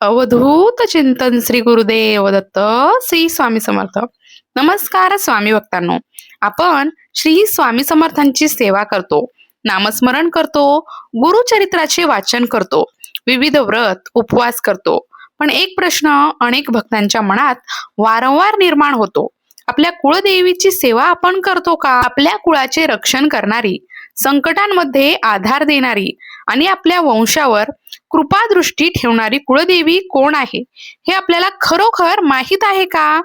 अवधूत चिंतन श्री गुरुदेव दत्त श्री स्वामी समर्थ. नमस्कार स्वामी भक्तांनो, आपण श्री स्वामी समर्थांची सेवा करतो, नामस्मरण करतो, गुरुचरित्राचे वाचन करतो, विविध व्रत उपवास करतो. पण एक प्रश्न अनेक भक्तांच्या मनात वारंवार निर्माण होतो. आपल्या कुळदेवीची सेवा आपण करतो का? आपल्या कुळाचे रक्षण करणारी, संकटांमध्ये आधार देणारी आणि आपल्या वंशावर कृपादृष्टी ठेवणारी कुळदेवी कोण आहे हे आपल्याला खरोखर माहीत आहे का?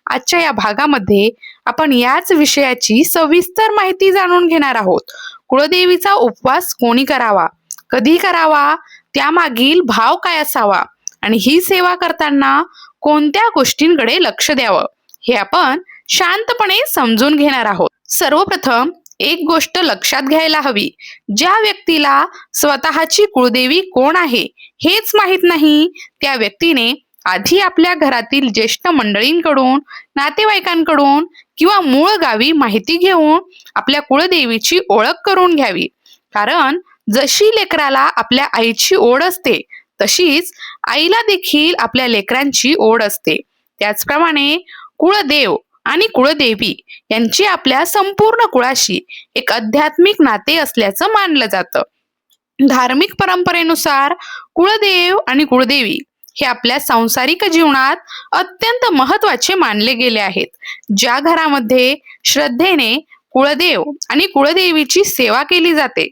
आजच्या या भागामध्ये आपण याच विषयाची सविस्तर माहिती जाणून घेणार आहोत. कुळदेवीचा उपवास कोणी करावा, कधी करावा, त्यामागील भाव काय असावा आणि ही सेवा करताना कोणत्या गोष्टींकडे लक्ष द्यावं हे आपण शांतपणे समजून घेणार आहोत. सर्वप्रथम एक गोष्ट लक्षात घ्यायला हवी. ज्या व्यक्तीला स्वतःची कुळदेवी कोण आहे हेच माहित नाही, त्या व्यक्तीने आधी आपल्या घरातील ज्येष्ठ मंडळींकडून, नातेवाईकांकडून किंवा मूळ गावी माहिती घेऊन आपल्या कुळदेवीची ओळख करून घ्यावी. कारण जशी लेकराला आपल्या आईची ओढ असते तशीच आईला देखील आपल्या लेकरांची ओढ असते. त्याचप्रमाणे कुळदेव आणि कुळदेवी यांची आपल्या संपूर्ण कुळाशी एक आध्यात्मिक नाते असल्याचं मानलं जातं. धार्मिक परंपरेनुसार कुळदेव आणि कुळदेवी हे आपल्या सांसारिक जीवनात अत्यंत महत्वाचे मानले गेले आहेत. ज्या घरामध्ये श्रद्धेने कुळदेव आणि कुळदेवीची सेवा केली जाते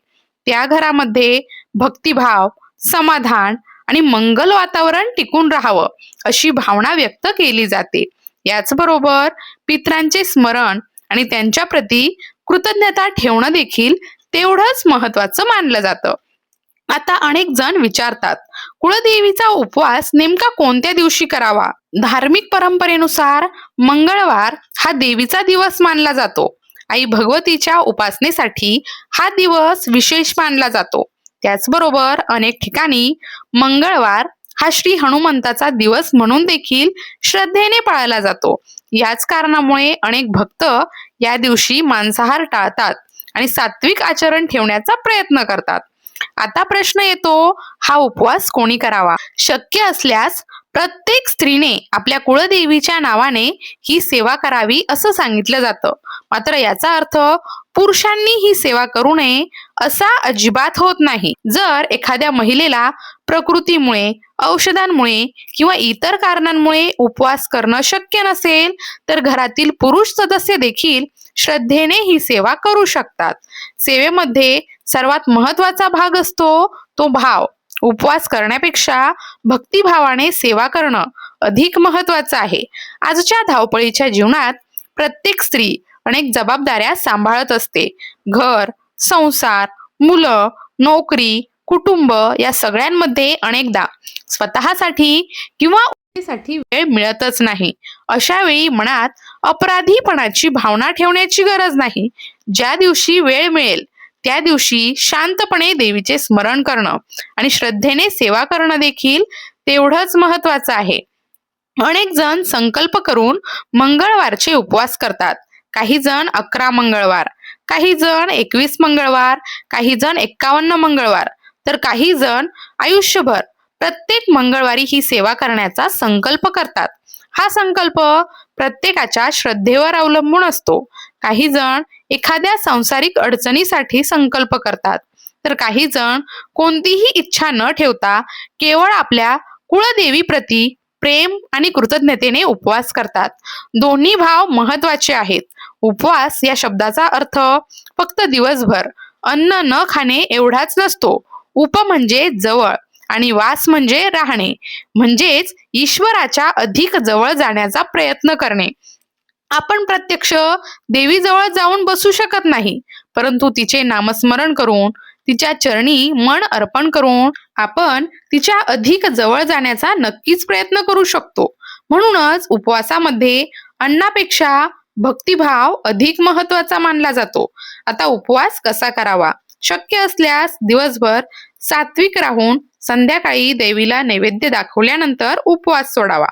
त्या घरामध्ये भक्तिभाव, समाधान आणि मंगल वातावरण टिकून राहावं अशी भावना व्यक्त केली जाते. याचबरोबर पितरांचे स्मरण आणि त्यांच्या प्रती कृतज्ञता ठेवणं देखील तेवढंच महत्वाचं मानलं जातं. आता अनेक जण विचारतात, कुळदेवीचा उपवास नेमका कोणत्या दिवशी करावा? धार्मिक परंपरेनुसार मंगळवार हा देवीचा दिवस मानला जातो. आई भगवतीच्या उपासनेसाठी हा दिवस विशेष मानला जातो. त्याचबरोबर अनेक ठिकाणी मंगळवार हा श्री हनुमंताचा दिवस म्हणून देखील श्रद्धेने पाळला जातो. याच कारणामुळे अनेक भक्त या दिवशी मांसाहार टाळतात आणि सात्विक आचरण ठेवण्याचा प्रयत्न करतात. आता प्रश्न येतो, हा उपवास कोणी करावा? शक्य असल्यास प्रत्येक स्त्रीने आपल्या कुळदेवीच्या नावाने ही सेवा करावी असं सांगितलं जातं. मात्र याचा अर्थ पुरुषांनी ही सेवा करू नये असा अजिबात होत नाही. जर एखाद्या महिलेला प्रकृतीमुळे, औषधांमुळे किंवा इतर कारणांमुळे उपवास करणं शक्य नसेल तर घरातील पुरुष सदस्य देखील श्रद्धेने ही सेवा करू शकतात. सेवेमध्ये सर्वात महत्वाचा भाग असतो तो भाव. उपवास करण्यापेक्षा भक्तिभावाने सेवा करणं अधिक महत्वाचं आहे. आजच्या धावपळीच्या जीवनात प्रत्येक स्त्री अनेक जबाबदाऱ्या सांभाळत असते. घर, संसार, मुलं, नोकरी, कुटुंब या सगळ्यांमध्ये अनेकदा स्वतःसाठी किंवा साठी वेळ मिळतच नाही. अशा वेळी मनात अपराधीपणाची भावना ठेवण्याची गरज नाही. ज्या दिवशी वेळ मिळेल त्या दिवशी शांतपणे देवीचे स्मरण करणं आणि श्रद्धेने सेवा करणं देखील तेवढंच महत्वाचं आहे. अनेक जण संकल्प करून मंगळवारचे उपवास करतात. काही जण 11 मंगळवार, काही जण 21 मंगळवार, काही जण 51 मंगळवार, तर काही जण आयुष्यभर प्रत्येक मंगळवारी ही सेवा करण्याचा संकल्प करतात. हा संकल्प प्रत्येकाच्या श्रद्धेवर अवलंबून असतो. काही जण एखाद्या सांसारिक अडचणीसाठी संकल्प करतात, तर काही जण कोणतीही इच्छा न ठेवता केवळ आपल्या कुळदेवी प्रती प्रेम आणि कृतज्ञतेने उपवास करतात. दोन्ही भाव महत्वाचे आहेत. उपवास या शब्दाचा अर्थ फक्त दिवसभर अन्न न खाणे एवढाच नसतो. उप म्हणजे जवळ आणि वास म्हणजे राहणे, म्हणजेच ईश्वराच्या अधिक जवळ जाण्याचा प्रयत्न करणे. आपण प्रत्यक्ष देवीजवळ जाऊन बसू शकत नाही, परंतु तिचे नामस्मरण करून, तिच्या चरणी मन अर्पण करून आपण तिच्या अधिक जवळ जाण्याचा नक्कीच प्रयत्न करू शकतो. म्हणूनच उपवासामध्ये अन्नापेक्षा भक्तिभाव अधिक महत्वाचा मानला जातो. आता उपवास कसा करावा? शक्य असल्यास दिवसभर सात्विक राहून संध्याकाळी देवीला नैवेद्य दाखवल्यानंतर उपवास सोडावा.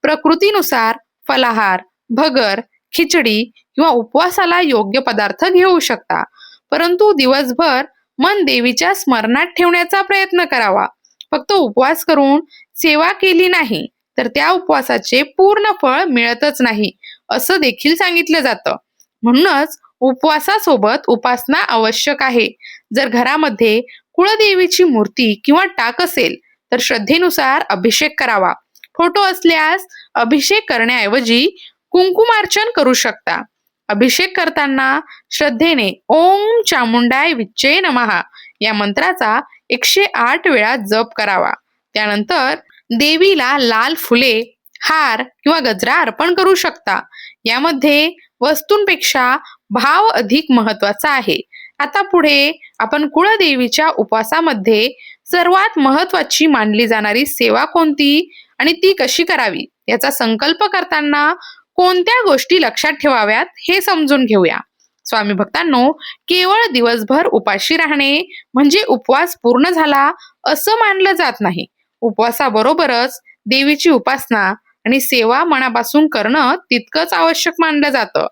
प्रकृतीनुसार फलाहार, भगर, खिचडी किंवा उपवासाला योग्य पदार्थ घेऊ शकता, परंतु दिवसभर मन देवीच्या स्मरणात ठेवण्याचा प्रयत्न करावा. फक्त उपवास करून सेवा केली नाही तर त्या उपवासाचे पूर्ण फळ मिळतच नाही असं देखील सांगितलं जातं. म्हणूनच उपवासासोबत उपासना आवश्यक आहे. जर घरामध्ये कुळदेवीची मूर्ती किंवा टाक असेल तर श्रद्धेनुसार अभिषेक करावा. फोटो असल्यास अभिषेक करण्याऐवजी कुंकुमार्चन करू शकता. अभिषेक करताना श्रद्धेने ओम चामुंडाय विच्चे नमः या मंत्राचा 108 वेळा जप करावा. त्यानंतर देवीला लाल फुले, हार किंवा गजरा अर्पण करू शकता. यामध्ये वस्तूंपेक्षा भाव अधिक महत्वाचा आहे. आता पुढे आपण कुळदेवीच्या उपवासामध्ये सर्वात महत्वाची मानली जाणारी सेवा कोणती आणि ती कशी करावी याचा संकल्प करताना कोणत्या गोष्टी लक्षात ठेवाव्यात हे समजून घेऊया. स्वामी भक्तांनो, केवळ दिवसभर उपाशी राहणे म्हणजे उपवास पूर्ण झाला असं मानलं जात नाही. उपवासाबरोबरच देवीची उपासना आणि सेवा मनापासून करणं तितकंच आवश्यक मानलं जातं.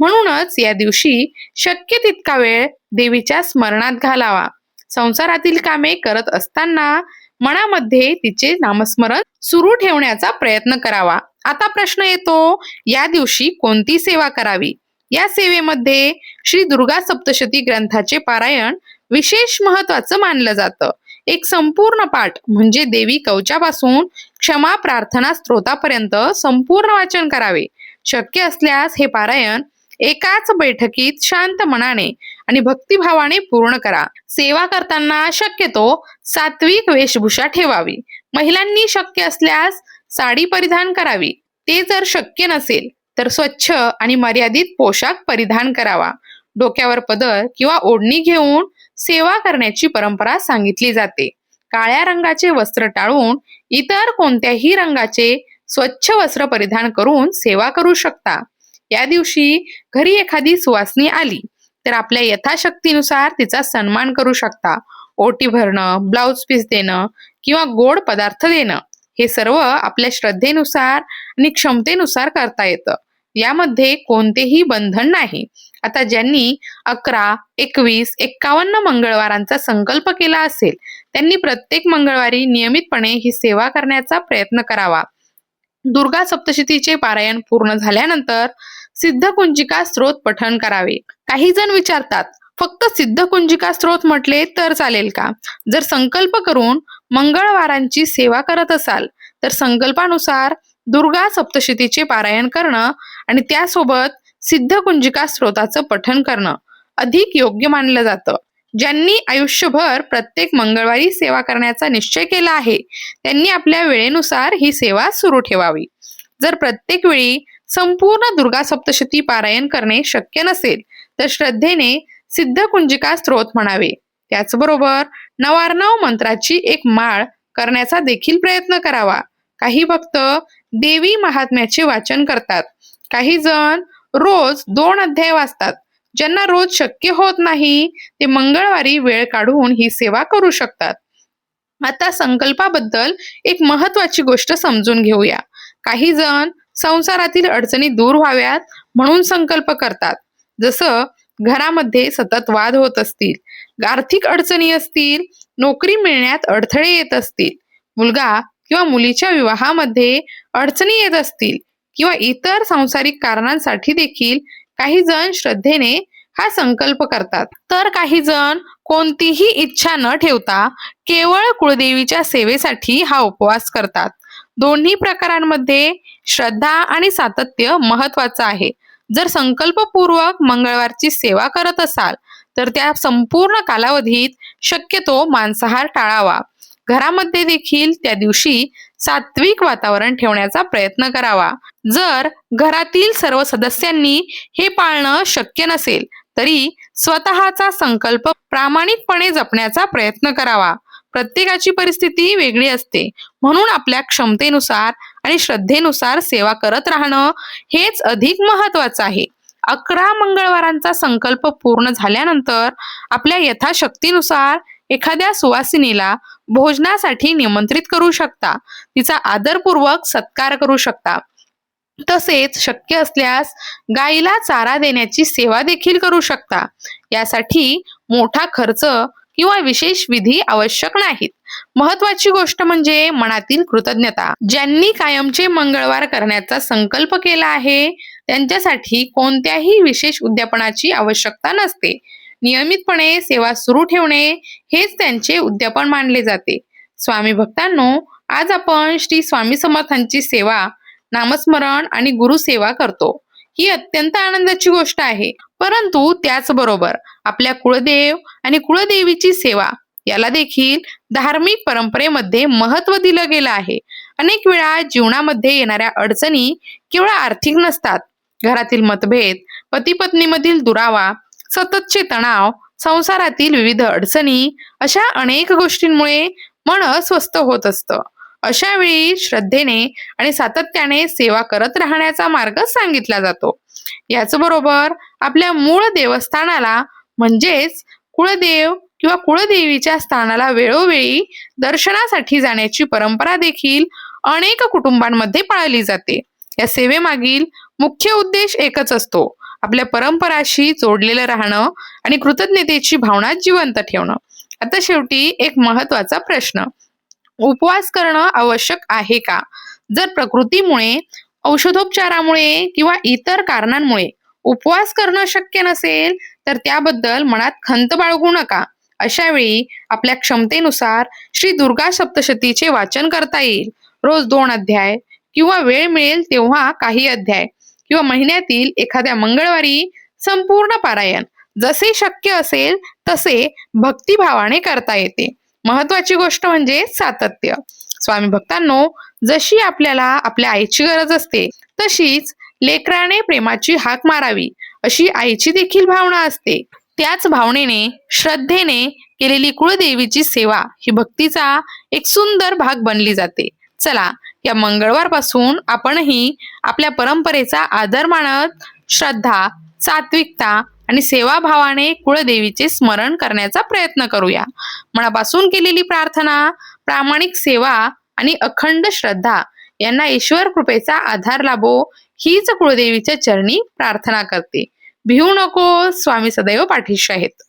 म्हणूनच या दिवशी शक्य तितका वेळ देवीच्या स्मरणात घालावा. संसारातील कामे करत असताना मनामध्ये तिचे नामस्मरण सुरू ठेवण्याचा प्रयत्न करावा. आता प्रश्न येतो, या दिवशी कोणती सेवा करावी? या सेवेमध्ये श्री दुर्गा सप्तशती ग्रंथाचे पारायण विशेष महत्वाचं मानलं जातं. एक संपूर्ण पाठ म्हणजे देवी कवचापासून क्षमा प्रार्थना स्तोत्रापर्यंत संपूर्ण वाचन करावे. शक्य असल्यास हे पारायण एकाच बैठकीत शांत मनाने आणि भक्तिभावाने पूर्ण करा. सेवा करताना शक्यतो सात्विक वेशभूषा ठेवावी. महिलांनी शक्य असल्यास साडी परिधान करावी. ते जर शक्य नसेल तर स्वच्छ आणि मर्यादित पोशाख परिधान करावा. डोक्यावर पदर किंवा ओढणी घेऊन सेवा करण्याची परंपरा सांगितली जाते. काळ्या रंगाचे वस्त्र टाळून इतर कोणत्याही रंगाचे स्वच्छ वस्त्र परिधान करून सेवा करू शकता. या दिवशी घरी एखादी सुवासिनी आली तर आपल्या यथाशक्तीनुसार तिचा सन्मान करू शकता. ओटी भरणं, ब्लाउज पीस देणं किंवा गोड पदार्थ देणं हे सर्व आपल्या श्रद्धेनुसार आणि क्षमतेनुसार करता येतं. यामध्ये कोणतेही बंधन नाही. आता ज्यांनी 11, 21, 51 मंगळवारांचा संकल्प केला असेल त्यांनी प्रत्येक मंगळवारी नियमितपणे ही सेवा करण्याचा प्रयत्न करावा. दुर्गा सप्तशतीचे पारायण पूर्ण झाल्यानंतर सिद्धकुंजिका स्तोत्र पठण करावे. काही जण विचारतात, फक्त सिद्धकुंजिका स्तोत्र म्हटले तर चालेल का? जर संकल्प करून मंगळवारांची सेवा करत असाल तर संकल्पानुसार दुर्गा सप्तशतीचे पारायण करणं आणि त्यासोबत सिद्धकुंजिका स्तोत्राचं पठण करणं अधिक योग्य मानलं जातं. ज्यांनी आयुष्यभर प्रत्येक मंगळवारी सेवा करण्याचा निश्चय केला आहे त्यांनी आपल्या वेळेनुसार ही सेवा सुरू ठेवावी. जर प्रत्येक वेळी संपूर्ण दुर्गा सप्तशती पारायण करणे शक्य नसेल तर श्रद्धेने सिद्धकुंजिका स्तोत्र म्हणावे. त्याचबरोबर नवार्णव मंत्राची एक माळ करण्याचा देखील प्रयत्न करावा. काही भक्त देवी महात्म्याचे वाचन करतात. काही जण रोज 2 अध्याय वाचतात. ज्यांना रोज शक्य होत नाही ते मंगळवारी वेळ काढून ही सेवा करू शकतात. आता संकल्पाबद्दल एक महत्वाची गोष्ट समजून घेऊया. काही जण संसारातील अडचणी दूर व्हाव्यात म्हणून संकल्प करतात. जसं घरामध्ये सतत वाद होत असतील, आर्थिक अडचणी असतील, नोकरी मिळण्यात अडथळे येत असतील, मुलगा किंवा मुलीच्या विवाहामध्ये अडचणी येत असतील किंवा इतर सांसारिक कारणांसाठी देखील काही जण श्रद्धेने हा संकल्प करतात. तर काही जण कोणतीही इच्छा न ठेवता केवळ कुळदेवीच्या सेवेसाठी हा उपवास करतात. दोन्ही प्रकारांमध्ये श्रद्धा आणि सातत्य महत्वाचं आहे. जर संकल्पपूर्वक मंगळवारची सेवा करत असाल तर त्या संपूर्ण कालावधीत शक्यतो मांसाहार टाळावा. घरामध्ये देखील त्या दिवशी सात्विक वातावरण ठेवण्याचा प्रयत्न करावा. जर घरातील सर्व सदस्यांनी हे पाळणं शक्य नसेल तरी स्वतःचा संकल्प प्रामाणिकपणे जपण्याचा प्रयत्न करावा. प्रत्येकाची परिस्थिती वेगळी असते, म्हणून आपल्या क्षमतेनुसार आणि श्रद्धेनुसार सेवा करत राहणं हेच अधिक महत्वाचं आहे. 11 मंगळवारांचा संकल्प पूर्ण झाल्यानंतर आपल्या यथाशक्तीनुसार एखाद्या सुवासिनीला भोजनासाठी निमंत्रित करू शकता. तिचा आदरपूर्वक सत्कार करू शकता. तसेच शक्य असल्यास गायीला चारा देण्याची सेवा देखील करू शकता. यासाठी मोठा खर्च किंवा विशेष विधी आवश्यक नाहीत. महत्वाची गोष्ट म्हणजे मनातील कृतज्ञता. ज्यांनी कायमचे मंगळवार करण्याचा संकल्प केला आहे त्यांच्यासाठी कोणत्याही विशेष उद्यापनाची आवश्यकता नसते. नियमितपणे सेवा सुरू ठेवणे हेच त्यांचे उद्यापन मानले जाते. स्वामी भक्तांनो, आज आपण श्री स्वामी समर्थांची सेवा, नामस्मरण आणि गुरुसेवा करतो. ही अत्यंत आनंदाची गोष्ट आहे. परंतु त्याचबरोबर आपल्या कुळदेव आणि कुळदेवीची सेवा याला देखील धार्मिक परंपरेमध्ये महत्त्व दिलं गेलं आहे. अनेक वेळा जीवनामध्ये येणाऱ्या अडचणी केवळ आर्थिक नसतात. घरातील मतभेद, पती पत्नीमधील दुरावा, सततचे तणाव, संसारातील विविध अडचणी, अशा अनेक गोष्टींमुळे मन अस्वस्थ होत असतं. अशा वेळी श्रद्धेने आणि सातत्याने सेवा करत राहण्याचा मार्ग सांगितला जातो. याचबरोबर आपल्या मूळ देवस्थानाला म्हणजेच कुळदेव किंवा कुळदेवीच्या स्थानाला वेळोवेळी दर्शनासाठी जाण्याची परंपरा देखील अनेक कुटुंबांमध्ये पाळली जाते. या सेवेमागील मुख्य उद्देश एकच असतो, आपल्या परंपराशी जोडलेलं राहणं आणि कृतज्ञतेची भावना जिवंत ठेवणं. आता शेवटी एक महत्वाचा प्रश्न, उपवास करणं आवश्यक आहे का? जर प्रकृतीमुळे, औषधोपचारामुळे किंवा इतर कारणांमुळे उपवास करणं शक्य नसेल तर त्याबद्दल मनात खंत बाळगू नका. अशा वेळी आपल्या क्षमतेनुसार श्री दुर्गा सप्तशतीचे वाचन करता येईल. रोज 2 अध्याय किंवा वेळ मिळेल तेव्हा काही अध्याय किंवा महिन्यातील एखाद्या मंगळवारी संपूर्ण पारायण, जसे शक्य असेल तसे भक्तिभावाने करता येते. महत्वाची गोष्ट म्हणजे सातत्य. स्वामी भक्तांनो, जशी आपल्याला आपल्या आईची गरज असते तशीच लेकराने प्रेमाची हाक मारावी अशी आईची देखील भावना असते. त्याच भावनेने, श्रद्धेने केलेली कुळदेवीची सेवा ही भक्तीचा एक सुंदर भाग बनली जाते. चला, या मंगळवारपासून आपणही आपल्या परंपरेचा आदर मानत श्रद्धा, सात्विकता आणि सेवाभावाने कुळदेवीचे स्मरण करण्याचा प्रयत्न करूया. मनापासून केलेली प्रार्थना, प्रामाणिक सेवा आणि अखंड श्रद्धा यांना ईश्वर कृपेचा आधार लाभो, हीच कुळदेवीच्या चरणी प्रार्थना करते. भिवू नको, स्वामी सदैव पाठीशी आहेत.